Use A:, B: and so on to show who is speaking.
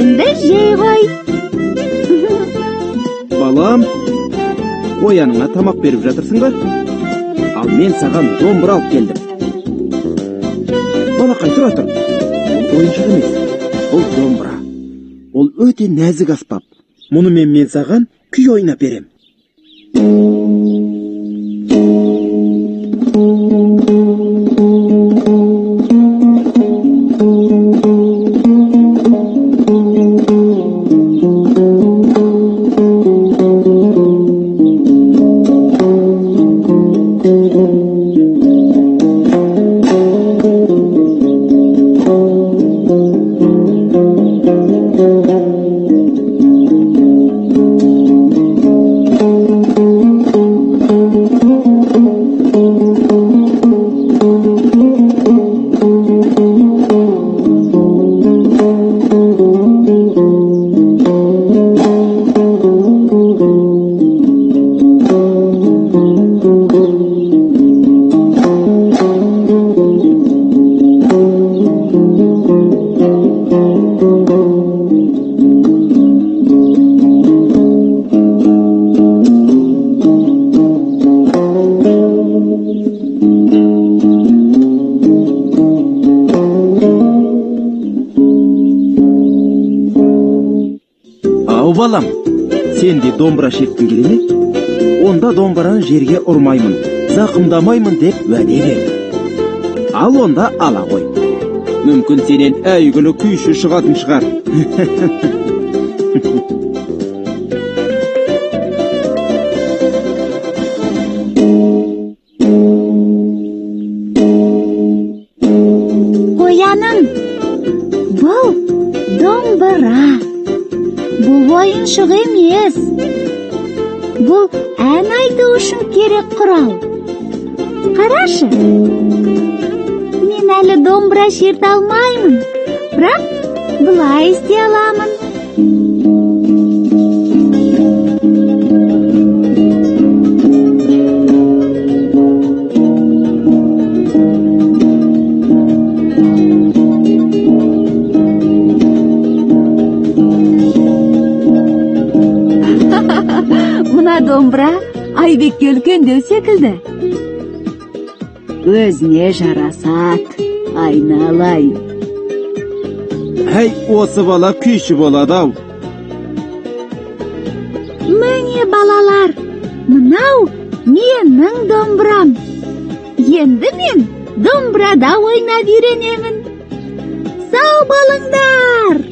A: өзіңді жей ғой.
B: Балам, ояныңа тамақ беріп жатырсың ба? Ал мен саған домбыра алып келдім. Балақай, тұра тұр. Бұл ойыншық емес, бұл домбыра. Ол өте нәзік аспап. Мұнымен мен саған күй ойнап берем. Балам, сен де домбыра шерткің келе ме? Онда домбыраны жерге ұрмаймын, зақымдамаймын деп уәде бер. Ал онда ала ғой. Мүмкін сенен әйгілі күйші шығатын шығар.
A: Қояның, бұл домбыра. Бұл ойыншық емес. Бұл ән айту үшін керек құрал. Қарашы. Мен әлі домбыра шерте алмаймын. Бірақ бұлай істей аламын. Домбыра Айбекке үлкендеу секілді. Өзіне жарасат, айналайын.
B: Әй, осы бала күйші болады-ау.
A: Міне балалар, мынау менің домбырам. Енді мен домбырада ойнап үйренемін. Сау болыңдар!